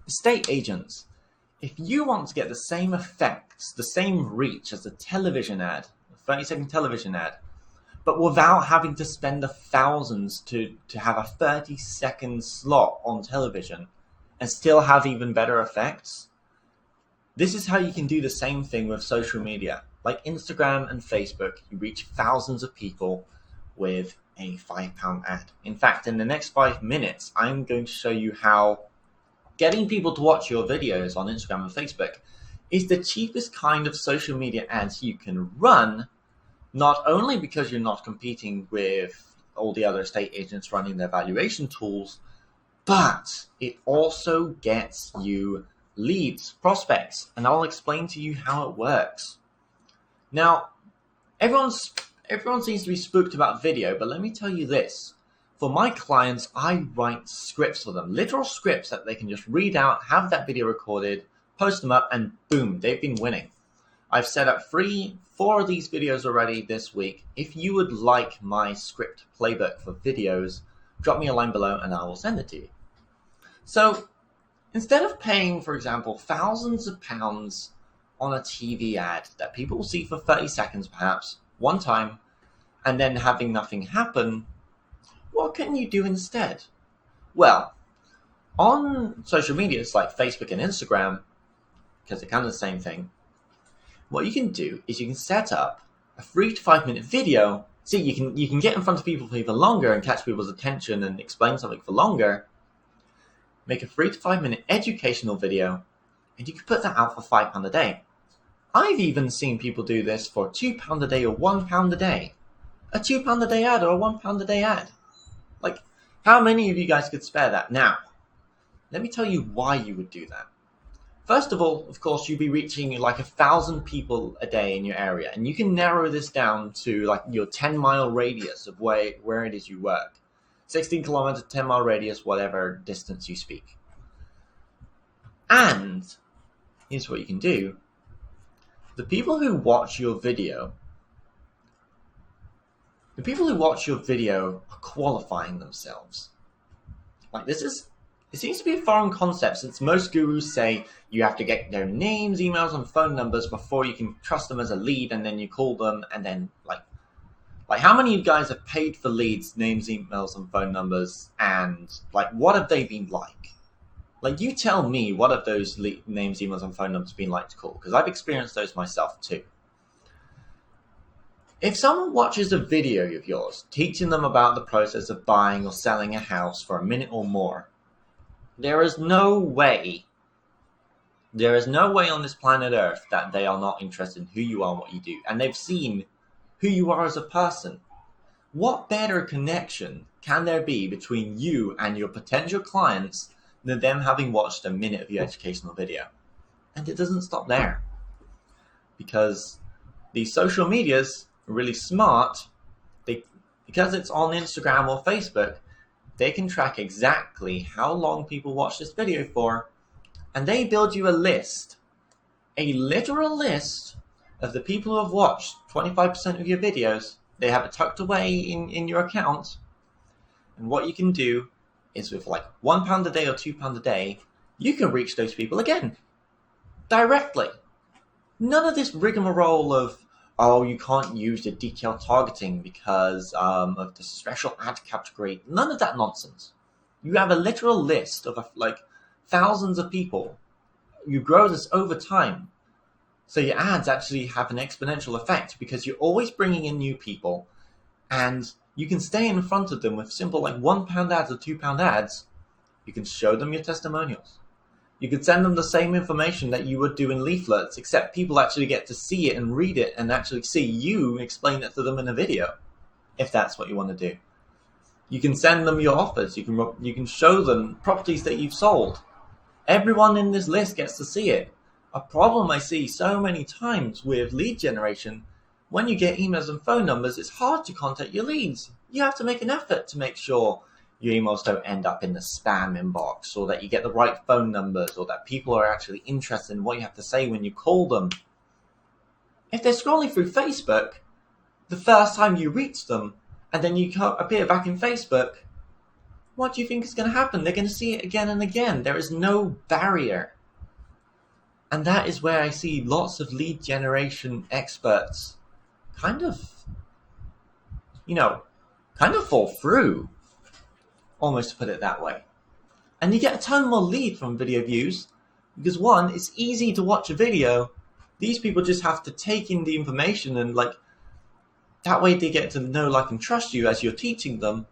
Estate agents, if you want to get the same effects, the same reach as a television ad, a 30-second television ad, but without having to spend the thousands to have a 30-second slot on television and still have even better effects, this is how you can do the same thing with social media. Like Instagram and Facebook, you reach thousands of people with a £5 ad. In fact, in the next 5 minutes, I'm going to show you how getting people to watch your videos on Instagram and Facebook is the cheapest kind of social media ads you can run, not only because you're not competing with all the other estate agents running their valuation tools, but it also gets you leads, prospects, and I'll explain to you how it works. Now, everyone seems to be spooked about video, but let me tell you this. For my clients, I write scripts for them, literal scripts that they can just read out, have that video recorded, post them up, and boom, they've been winning. I've set up 4 of these videos already this week. If you would like my script playbook for videos, drop me a line below and I will send it to you. So instead of paying, for example, thousands of pounds on a TV ad that people will see for 30 seconds perhaps, one time, and then having nothing happen, what can you do instead? Well, on social medias like Facebook and Instagram, because they're kind of the same thing, what you can do is you can set up a 3 to 5 minute video. See, you can get in front of people for even longer and catch people's attention and explain something for longer. Make a 3 to 5 minute educational video, and you can put that out for £5 a day. I've even seen people do this for £2 a day or £1 a day. A £2 a day ad or a £1 a day ad. Like, how many of you guys could spare that? Now, let me tell you why you would do that. First of all, of course, you'd be reaching like 1,000 people a day in your area, and you can narrow this down to like your 10-mile radius of where it is you work. 16 kilometers, 10-mile radius, whatever distance you speak. And here's what you can do. The people who watch your video are qualifying themselves. Like, it seems to be a foreign concept, since most gurus say you have to get their names, emails, and phone numbers before you can trust them as a lead, and then you call them, and then like how many of you guys have paid for leads, names, emails, and phone numbers, and like what have they been like? Like, you tell me, what have those names, emails, and phone numbers been like to call? Because I've experienced those myself too. If someone watches a video of yours teaching them about the process of buying or selling a house for a minute or more, there is no way on this planet Earth that they are not interested in who you are and what you do. And they've seen who you are as a person. What better connection can there be between you and your potential clients than them having watched a minute of your educational video? And it doesn't stop there. Because these social medias are really smart. Because it's on Instagram or Facebook, they can track exactly how long people watch this video for, and they build you a list, a literal list of the people who have watched 25% of your videos. They have it tucked away in your account, and what you can do is with like £1 a day or £2 a day, you can reach those people again, directly. None of this rigmarole of, oh, you can't use the detailed targeting because of the special ad category. None of that nonsense. You have a literal list of like thousands of people. You grow this over time. So your ads actually have an exponential effect because you're always bringing in new people, and you can stay in front of them with simple like £1 ads or £2 ads. You can show them your testimonials. You could send them the same information that you would do in leaflets, except people actually get to see it and read it and actually see you explain it to them in a video, if that's what you want to do. You can send them your offers. You can show them properties that you've sold. Everyone in this list gets to see it. A problem I see so many times with lead generation, when you get emails and phone numbers, it's hard to contact your leads. You have to make an effort to make sure your emails don't end up in the spam inbox, or that you get the right phone numbers, or that people are actually interested in what you have to say when you call them. If they're scrolling through Facebook, the first time you reach them, and then you appear back in Facebook, what do you think is going to happen? They're going to see it again and again. There is no barrier. And that is where I see lots of lead generation experts kind of fall through, almost to put it that way. And you get a ton more lead from video views because, one, it's easy to watch a video. These people just have to take in the information and that way they get to know, like, and trust you as you're teaching them,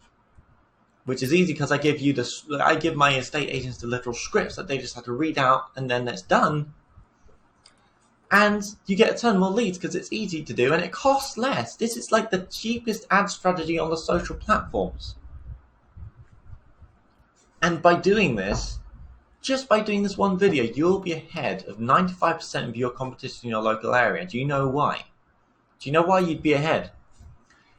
which is easy because I give my estate agents the literal scripts that they just have to read out and then it's done. And you get a ton more leads because it's easy to do and it costs less. This is like the cheapest ad strategy on the social platforms. And by doing this, just by doing this one video, you'll be ahead of 95% of your competition in your local area. Do you know why? Do you know why you'd be ahead?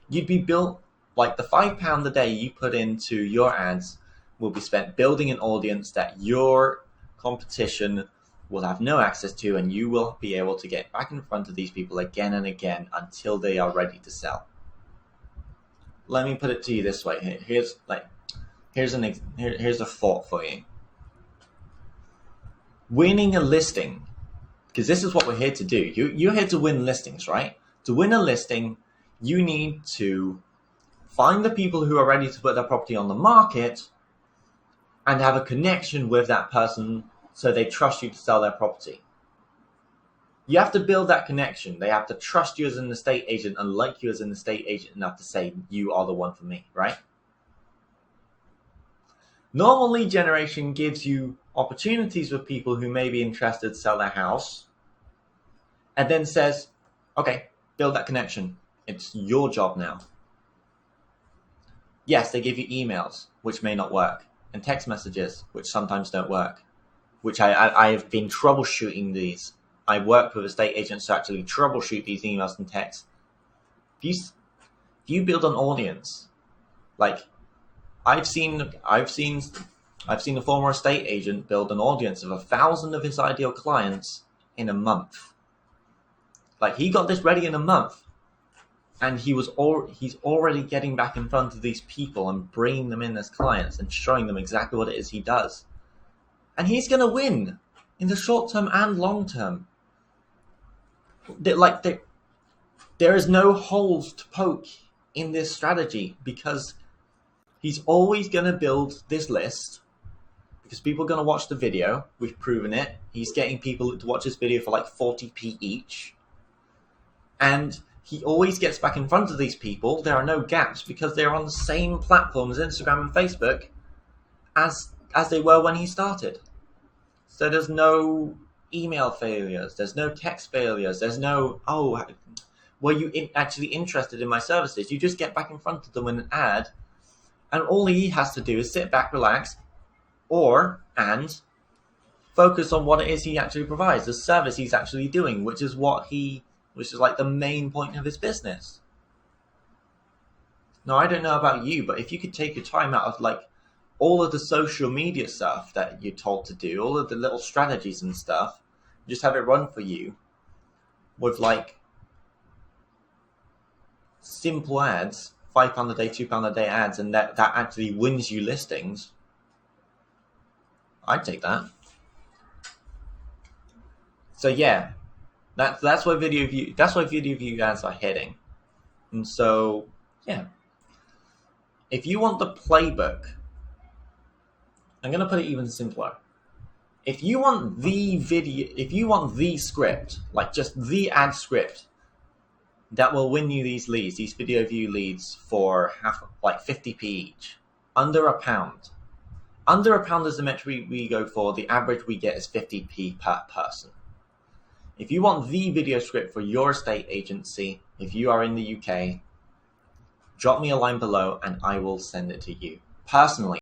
You'd be built, like the £5 a day you put into your ads will be spent building an audience that your competition will have no access to, and you will be able to get back in front of these people again and again until they are ready to sell. Let me put it to you this way. Here's a thought for you. Winning a listing, because this is what we're here to do. You're here to win listings, right? To win a listing, you need to find the people who are ready to put their property on the market and have a connection with that person so they trust you to sell their property. You have to build that connection. They have to trust you as an estate agent and like you as an estate agent enough to say, you are the one for me, right? Normal lead generation gives you opportunities with people who may be interested to sell their house and then says, okay, build that connection. It's your job now. Yes, they give you emails, which may not work, and text messages, which sometimes don't work, which I have been troubleshooting these. I worked with estate agents to actually troubleshoot these emails and texts. If you build an audience, like I've seen a former estate agent build an audience of 1,000 of his ideal clients in a month. Like, he got this ready in a month, and he's already getting back in front of these people and bringing them in as clients and showing them exactly what it is he does. And he's going to win in the short term and long term. There is no holes to poke in this strategy because he's always going to build this list because people are going to watch the video. We've proven it. He's getting people to watch this video for like 40p each. And he always gets back in front of these people. There are no gaps because they're on the same platform as Instagram and Facebook as they were when he started. So there's no email failures. There's no text failures. There's no, were you actually interested in my services? You just get back in front of them in an ad. And all he has to do is sit back, relax, and focus on what it is he actually provides, the service he's actually doing, which is like the main point of his business. Now, I don't know about you, but if you could take your time out of like all of the social media stuff that you're told to do, all of the little strategies and stuff, just have it run for you with like simple ads, £5 a day, £2 a day ads, and that actually wins you listings, I'd take that. So yeah, that's where video view ads are heading. And so yeah, if you want the playbook, I'm going to put it even simpler. If you want the script, like just the ad script that will win you these leads, these video view leads for 50p each, under £1. Under £1 is the metric we go for. The average we get is 50p per person. If you want the video script for your estate agency, if you are in the UK, drop me a line below and I will send it to you personally.